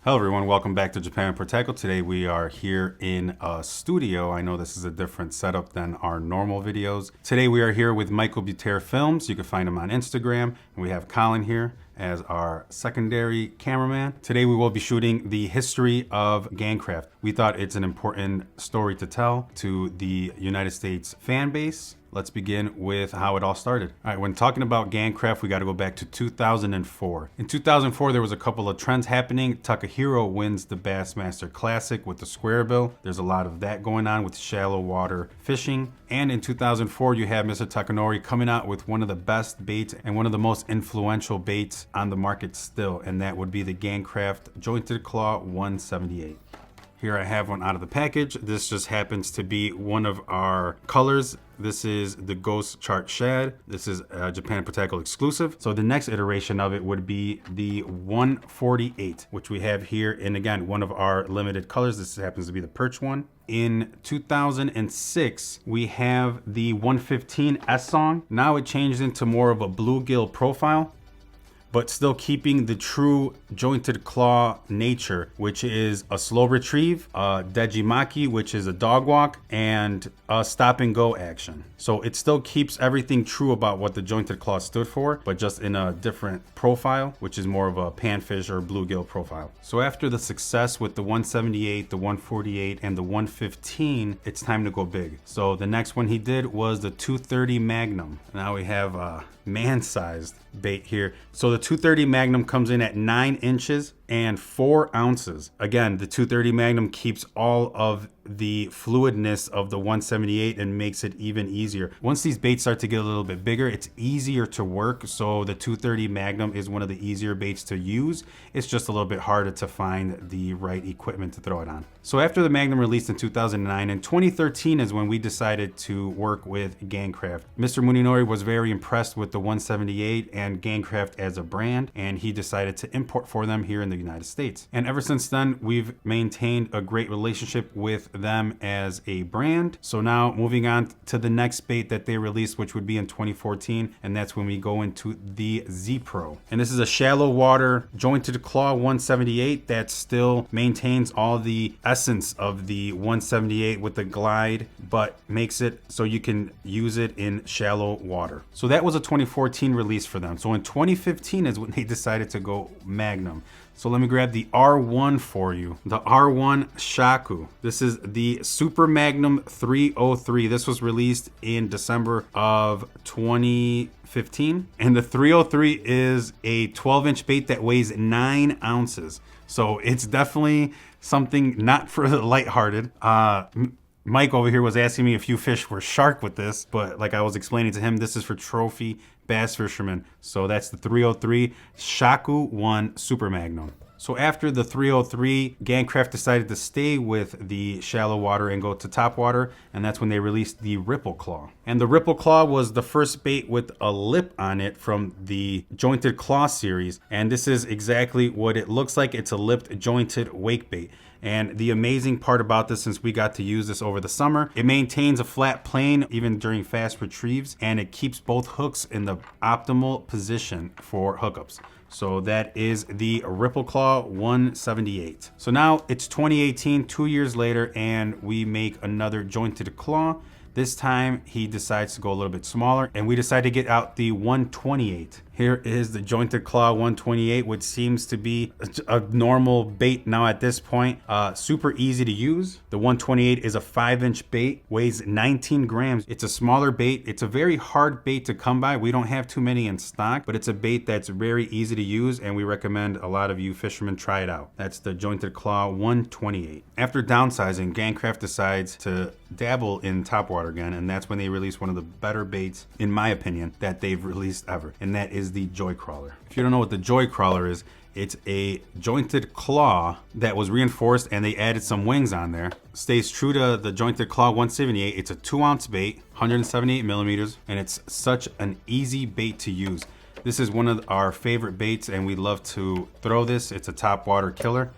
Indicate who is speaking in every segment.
Speaker 1: Hello everyone, welcome back to Japan Per Tackle. Today we are here in a studio. I know this is a different setup than our normal videos. Today we are here with Michael Buter Films. You can find him on Instagram. And we have Colin here as our secondary cameraman. Today we will be shooting the history of Gancraft. We thought it's an important story to tell to the United States fan base. Let's begin with how it all started. All right, when talking about Gancraft, we got to go back to 2004. In 2004, there was a couple of trends happening. Takahiro wins the Bassmaster Classic with the square bill. There's a lot of that going on with shallow water fishing. And in 2004, you have Mr. Takanori coming out with one of the best baits and one of the most influential baits on the market still, and that would be the Gancraft Jointed Claw 178. Here I have one out of the package. This just happens to be one of our colors. This is the Ghost Chart Shad. This is a Japan Per Tackle exclusive. So the next iteration of it would be the 148, which we have here. And again, one of our limited colors. This happens to be the Perch one. In 2006, we have the 115 S Song. Now it changed into more of a bluegill profile, but still keeping the true jointed claw nature, which is a slow retrieve, a dejimaki, which is a dog walk, and a stop and go action. So it still keeps everything true about what the jointed claw stood for, but just in a different profile, which is more of a panfish or bluegill profile. So after the success with the 178, the 148, and the 115, it's time to go big. So the next one he did was the 230 Magnum. Now we have a man-sized bait here. So the 230 Magnum comes in at 9 inches and 4 ounces. Again, the 230 Magnum keeps all of the fluidness of the 178 and makes it even easier. Once these baits start to get a little bit bigger, it's easier to work. So the 230 Magnum is one of the easier baits to use. It's just a little bit harder to find the right equipment to throw it on. So after the Magnum released in 2009, in 2013 is when we decided to work with Gancraft. Mr. Muninori was very impressed with the 178 and Gancraft as a brand, and he decided to import for them here in the United States. And ever since then, we've maintained a great relationship with them as a brand. So now moving on to the next bait that they released, which would be in 2014, and that's when we go into the Z Pro. And this is a shallow water jointed claw 178 that still maintains all the essence of the 178 with the glide, but makes it so you can use it in shallow water. So that was a 2014 release for them. So in 2015 is when they decided to go Magnum. So let me grab the R1 for you. The R1 Shaku. This is the Super Magnum 303. This was released in December of 2015. And the 303 is a 12-inch bait that weighs 9 ounces. So it's definitely something not for the lighthearted. Mike over here was asking me if you fish were shark with this, but like I was explaining to him, this is for trophy bass fishermen. So that's the 303 Shaku 1 Super Magnum. So after the 303, Gancraft decided to stay with the shallow water and go to Topwater, and that's when they released the Ripple Claw. And the Ripple Claw was the first bait with a lip on it from the Jointed Claw series, and this is exactly what it looks like. It's a lipped jointed wake bait. And the amazing part about this, since we got to use this over the summer, it maintains a flat plane even during fast retrieves, and it keeps both hooks in the optimal position for hookups. So that is the Ripple Claw 178. So now it's 2018, 2 years later, and we make another jointed claw. This time he decides to go a little bit smaller, and we decide to get out the 128. Here is the Jointed Claw 128, which seems to be a normal bait now at this point. Super easy to use. The 128 is a 5-inch bait, weighs 19 grams. It's a smaller bait. It's a very hard bait to come by. We don't have too many in stock, but it's a bait that's very easy to use, and we recommend a lot of you fishermen try it out. That's the Jointed Claw 128. After downsizing, Gancraft decides to dabble in topwater again, and that's when they release one of the better baits, in my opinion, that they've released ever, and that is the Joy Crawler. If you don't know what the Joy Crawler is, it's a jointed claw that was reinforced and they added some wings on there. Stays true to the Jointed Claw 178. It's a 2-ounce bait, 178 millimeters, and it's such an easy bait to use. This is one of our favorite baits, and we love to throw this. It's a topwater killer,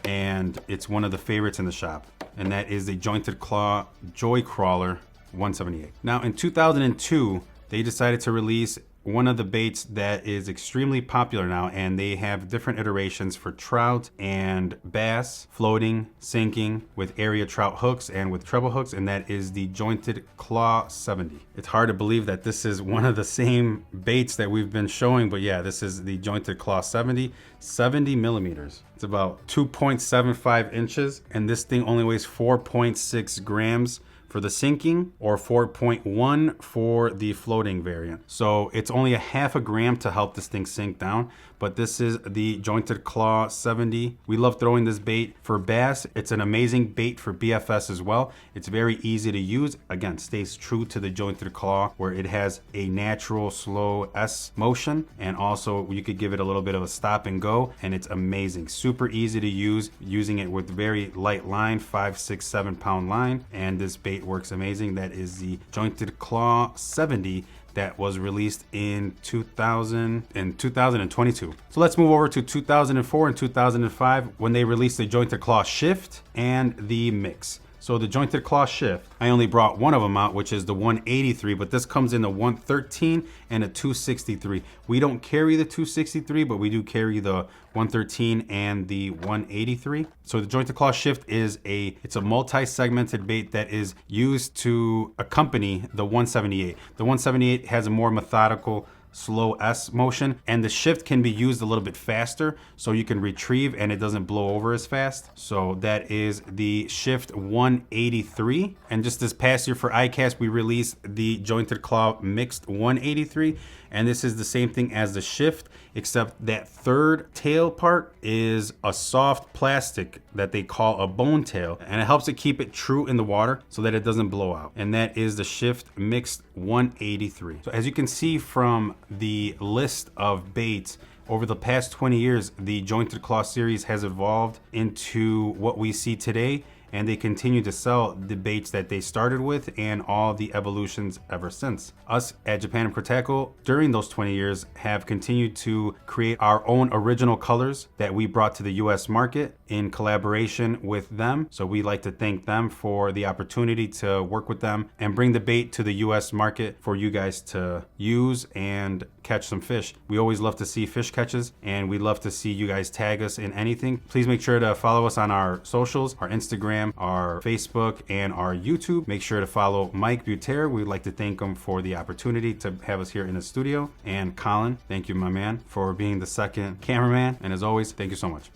Speaker 1: and it's one of the favorites in the shop, and that is the Jointed Claw Joy Crawler 178. Now in 2002, they decided to release one of the baits that is extremely popular now, and they have different iterations for trout and bass, floating, sinking, with area trout hooks and with treble hooks, and that is the Jointed Claw 70. It's hard to believe that this is one of the same baits that we've been showing, but yeah, this is the Jointed Claw 70 millimeters. It's about 2.75 inches, and this thing only weighs 4.6 grams for the sinking or 4.1 for the floating variant. So it's only a half a gram to help this thing sink down, but this is the Jointed Claw 70. We love throwing this bait for bass. It's an amazing bait for BFS as well. It's very easy to use. Again, stays true to the Jointed Claw, where it has a natural slow S motion, and also you could give it a little bit of a stop and go, and it's amazing. Super easy to use, using it with very light line, 5, 6, 7 pound line, and this bait works amazing. That is the Jointed Claw 70 that was released in 2022. So let's move over to 2004 and 2005 when they released the Jointed Claw Shift and the Mix. So the Jointed Claw Shift, I only brought one of them out, which is the 183, but this comes in the 113 and a 263. We don't carry the 263, but we do carry the 113 and the 183. So the Jointed Claw Shift it's a multi-segmented bait that is used to accompany the 178. The 178 has a more methodical slow S motion, and the shift can be used a little bit faster so you can retrieve and it doesn't blow over as fast. So that is the Shift 183. And just this past year for ICAST, we released the Jointed Claw Mixed 183, and this is the same thing as the Shift, except that third tail part is a soft plastic that they call a bone tail, and it helps it keep it true in the water so that it doesn't blow out. And that is the Shift Mixed 183. So as you can see from the list of baits, over the past 20 years, the Jointed Claw series has evolved into what we see today, and they continue to sell the baits that they started with and all the evolutions ever since. Us at Japan Import Tackle, during those 20 years, have continued to create our own original colors that we brought to the US market in collaboration with them. So we like to thank them for the opportunity to work with them and bring the bait to the US market for you guys to use and catch some fish. We always love to see fish catches, and we love to see you guys tag us in anything. Please make sure to follow us on our socials, our Instagram, our Facebook, and our YouTube. Make sure to follow Mike Buter. We'd like to thank him for the opportunity to have us here in the studio. And Colin, thank you, my man, for being the second cameraman. And as always, thank you so much.